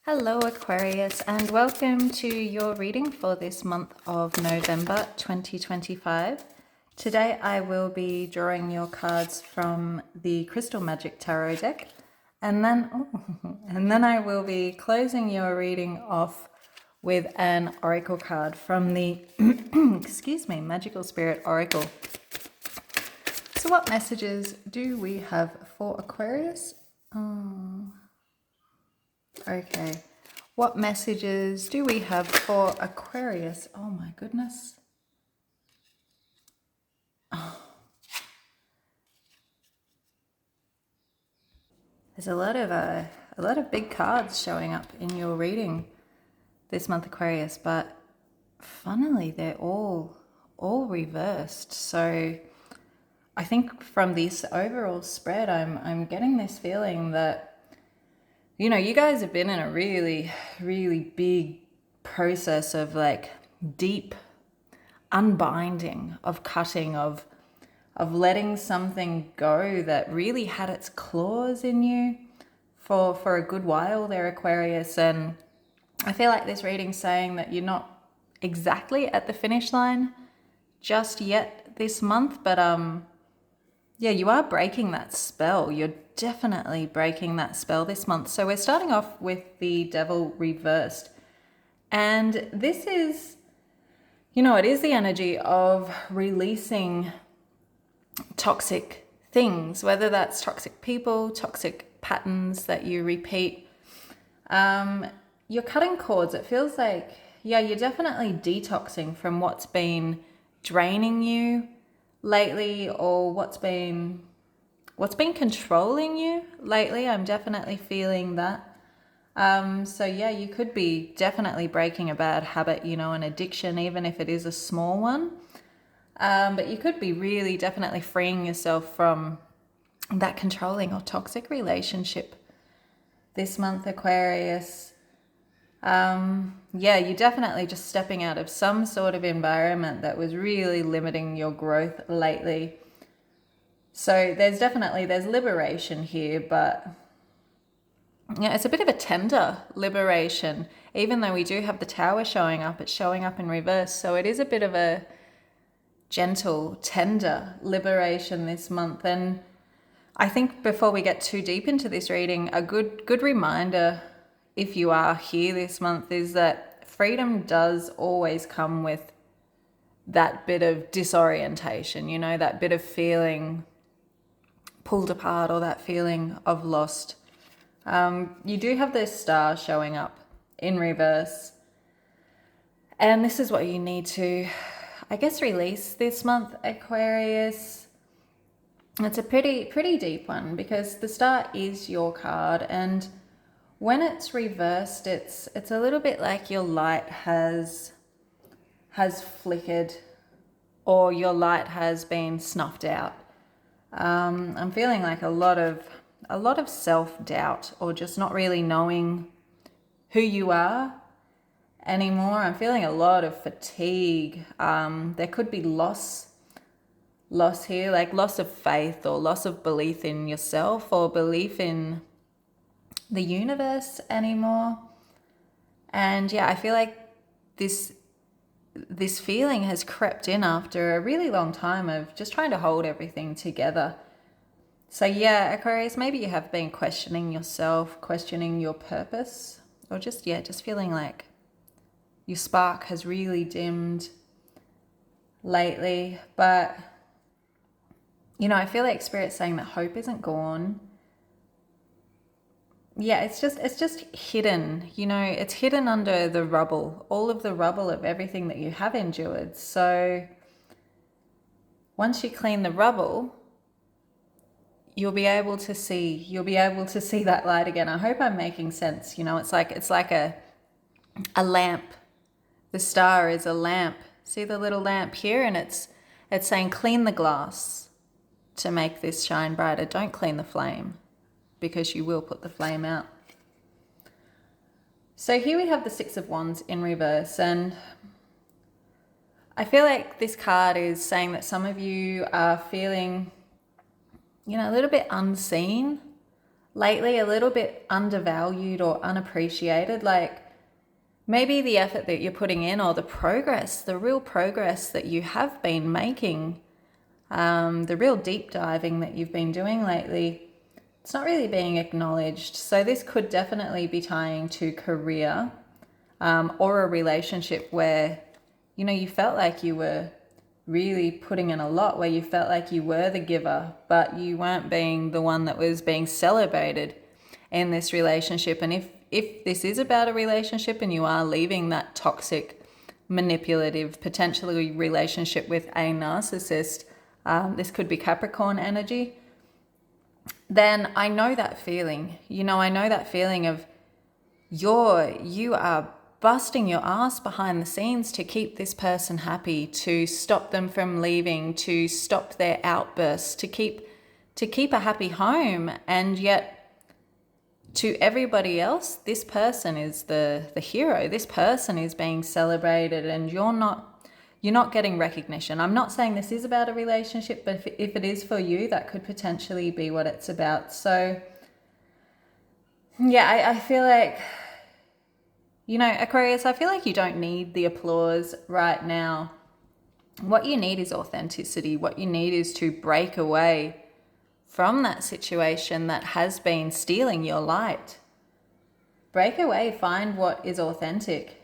Hello Aquarius, and welcome to your reading for this month of November 2025. Today I will be drawing your cards from the Crystal Magic Tarot deck, and then I will be closing your reading off with an oracle card from the Magical Spirit Oracle. So what messages do we have for Aquarius? Okay, what messages do we have for Aquarius? Oh my goodness. There's a lot of big cards showing up in your reading this month, Aquarius, but funnily they're all reversed. So I think from this overall spread, I'm getting this feeling that you guys have been in a really, really big process of like deep unbinding, of cutting, of letting something go that really had its claws in you for a good while there, Aquarius. And I feel like this reading's saying that you're not exactly at the finish line just yet this month, but yeah, you are breaking that spell. You're definitely breaking that spell this month. So we're starting off with the Devil reversed. And this is, it is the energy of releasing toxic things, whether that's toxic people, toxic patterns that you repeat. You're cutting cords. It feels like, yeah, you're definitely detoxing from what's been draining you lately, or what's been controlling you lately. I'm definitely feeling that. So yeah, you could be definitely breaking a bad habit, an addiction, even if it is a small one. But you could be really definitely freeing yourself from that controlling or toxic relationship this month, Aquarius. Yeah, you're definitely just stepping out of some sort of environment that was really limiting your growth lately. So there's liberation here, but yeah, it's a bit of a tender liberation. Even though we do have the Tower showing up, it's showing up in reverse. So it is a bit of a gentle, tender liberation this month. And I think before we get too deep into this reading, a good reminder, if you are here this month, is that freedom does always come with that bit of disorientation, that bit of feeling pulled apart, or that feeling of lost. You do have this Star showing up in reverse. And this is what you need to, I guess, release this month, Aquarius. It's a pretty deep one, because the Star is your card, and when it's reversed, it's a little bit like your light has flickered, or your light has been snuffed out. I'm feeling like a lot of self-doubt, or just not really knowing who you are anymore. I'm feeling a lot of fatigue. There could be loss here, like loss of faith, or loss of belief in yourself, or belief in the universe anymore. And yeah, I feel like this feeling has crept in after a really long time of just trying to hold everything together. So yeah, Aquarius, maybe you have been questioning yourself, questioning your purpose, or just feeling like your spark has really dimmed lately. But I feel like Spirit's saying that hope isn't gone. Yeah, it's just hidden, it's hidden under the rubble, all of the rubble of everything that you have endured. So once you clean the rubble, you'll be able to see that light again. I hope I'm making sense. It's like a lamp. The Star is a lamp. See the little lamp here? And it's saying clean the glass to make this shine brighter. Don't clean the flame, because you will put the flame out. So here we have the Six of Wands in reverse, and I feel like this card is saying that some of you are feeling, a little bit unseen, lately a little bit undervalued or unappreciated. Like maybe the effort that you're putting in, or the progress, the real progress that you have been making, the real deep diving that you've been doing lately, it's not really being acknowledged. So this could definitely be tying to career, or a relationship where, you felt like you were really putting in a lot, where you felt like you were the giver, but you weren't being the one that was being celebrated in this relationship. And if this is about a relationship and you are leaving that toxic, manipulative, potentially relationship with a narcissist, this could be Capricorn energy, then I know that feeling. I know that feeling of you are busting your ass behind the scenes to keep this person happy, to stop them from leaving, to stop their outbursts, to keep a happy home. And yet to everybody else, this person is the hero. This person is being celebrated, and you're not getting recognition. I'm not saying this is about a relationship, but if it is for you, that could potentially be what it's about. So yeah, I feel like, Aquarius, I feel like you don't need the applause right now. What you need is authenticity. What you need is to break away from that situation that has been stealing your light. Break away, find what is authentic,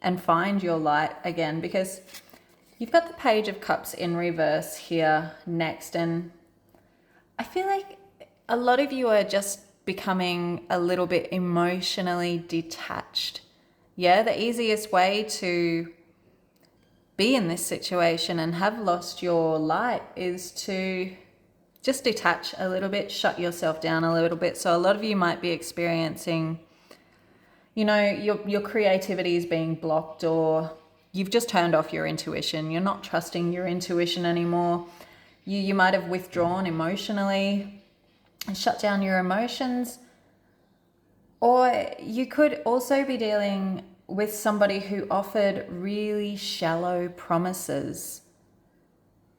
and find your light again, because you've got the Page of Cups in reverse here next. And I feel like a lot of you are just becoming a little bit emotionally detached. Yeah, the easiest way to be in this situation and have lost your light is to just detach a little bit, shut yourself down a little bit. So a lot of you might be experiencing, your creativity is being blocked, or you've just turned off your intuition. You're not trusting your intuition anymore. You might have withdrawn emotionally and shut down your emotions. Or you could also be dealing with somebody who offered really shallow promises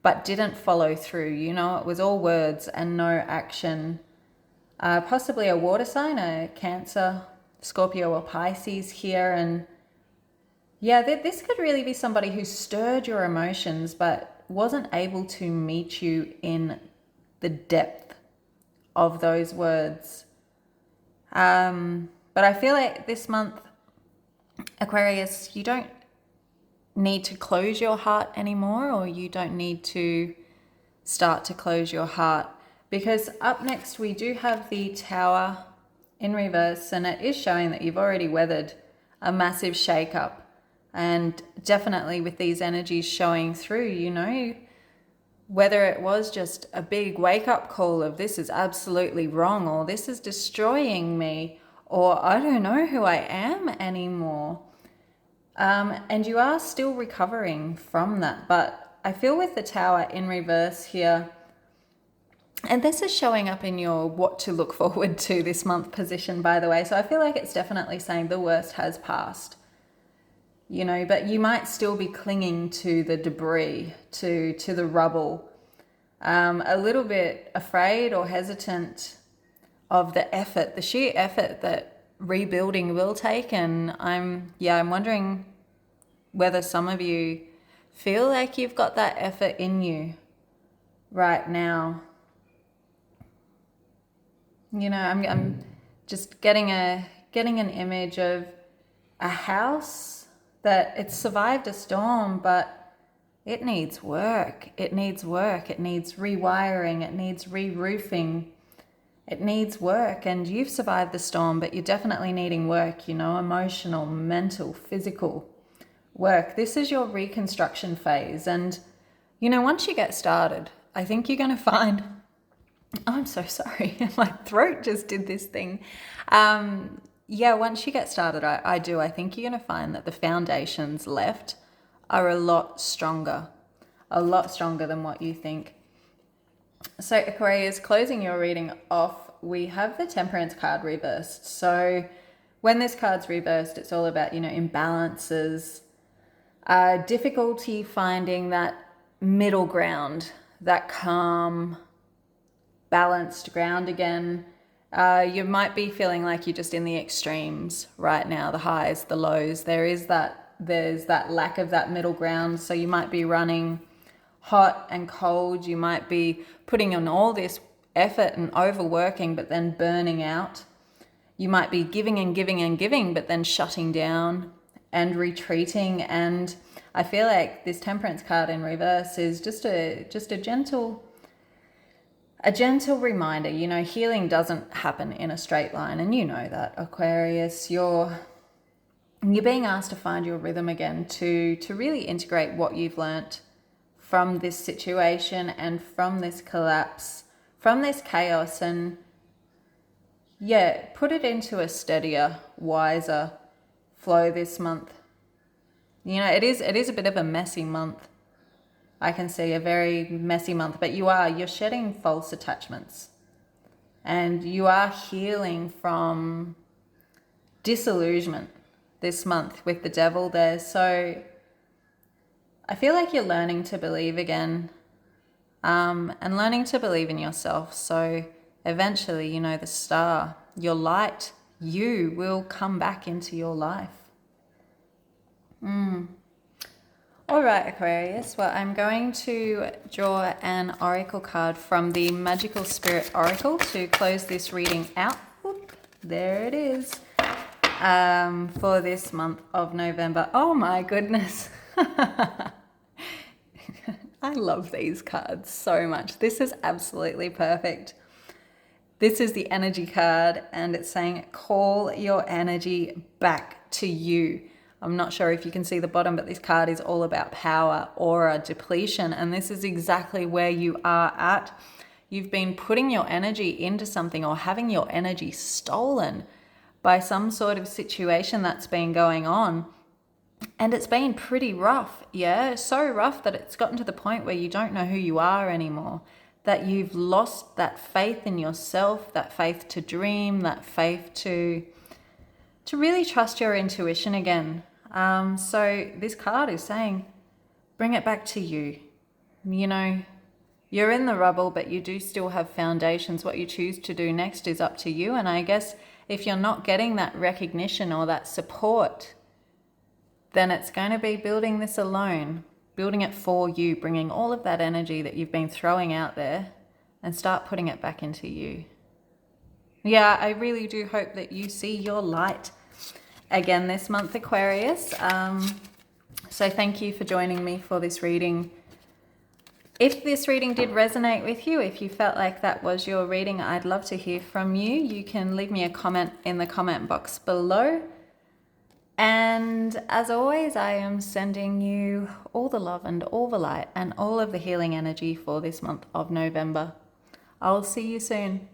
but didn't follow through. It was all words and no action. Possibly a water sign, a Cancer, Scorpio or Pisces here. And yeah, this could really be somebody who stirred your emotions but wasn't able to meet you in the depth of those words. But I feel like this month, Aquarius, you don't need to close your heart anymore, or you don't need to start to close your heart, because up next we do have the Tower in reverse, and it is showing that you've already weathered a massive shakeup. And definitely with these energies showing through, whether it was just a big wake-up call of this is absolutely wrong, or this is destroying me, or I don't know who I am anymore. And you are still recovering from that. But I feel with the Tower in reverse here, and this is showing up in your what to look forward to this month position, by the way. So I feel like it's definitely saying the worst has passed. But you might still be clinging to the debris, to the rubble, a little bit afraid or hesitant of the sheer effort that rebuilding will take. And I'm wondering whether some of you feel like you've got that effort in you right now. I'm just getting an image of a house that it's survived a storm, but it needs work. It needs rewiring. It needs re-roofing. It needs work. And you've survived the storm, but you're definitely needing work, emotional, mental, physical work. This is your reconstruction phase. And, once you get started, I think you're going to find, I'm so sorry. My throat just did this thing. Once you get started, I think you're going to find that the foundations left are a lot stronger than what you think. So Aquarius, closing your reading off, we have the Temperance card reversed. So when this card's reversed, it's all about, imbalances, difficulty finding that middle ground, that calm, balanced ground again. You might be feeling like you're just in the extremes right now, the highs, the lows. There's that lack of that middle ground. So you might be running hot and cold. You might be putting in all this effort and overworking, but then burning out. You might be giving and giving and giving, but then shutting down and retreating. And I feel like this Temperance card in reverse is just a gentle reminder. You know, healing doesn't happen in a straight line, and you know that, Aquarius. You're being asked to find your rhythm again, to really integrate what you've learnt from this situation and from this collapse, from this chaos, and put it into a steadier, wiser flow this month. You know, it is a bit of a messy month. I can see a very messy month, but you're shedding false attachments, and you are healing from disillusionment this month with the devil there. So I feel like you're learning to believe again, and learning to believe in yourself. So eventually, you know, the star, your light, you will come back into your life. All right, Aquarius. Well, I'm going to draw an oracle card from the Magical Spirit Oracle to close this reading out. Oop, there it is. For this month of November. Oh my goodness. I love these cards so much. This is absolutely perfect. This is the energy card, and it's saying call your energy back to you. I'm not sure if you can see the bottom, but this card is all about power, aura, depletion, and this is exactly where you are at. You've been putting your energy into something, or having your energy stolen by some sort of situation that's been going on. And it's been pretty rough, so rough that it's gotten to the point where you don't know who you are anymore, that you've lost that faith in yourself, that faith to dream, that faith to really trust your intuition again. So this card is saying, bring it back to you. You know, you're in the rubble, but you do still have foundations. What you choose to do next is up to you. And I guess if you're not getting that recognition or that support, then it's going to be building this alone, building it for you, bringing all of that energy that you've been throwing out there and start putting it back into you. Yeah, I really do hope that you see your light again this month, Aquarius. So thank you for joining me for this reading. If this reading did resonate with you, if you felt like that was your reading, I'd love to hear from you. You can leave me a comment in the comment box below. And as always, I am sending you all the love and all the light and all of the healing energy for this month of November. I'll see you soon.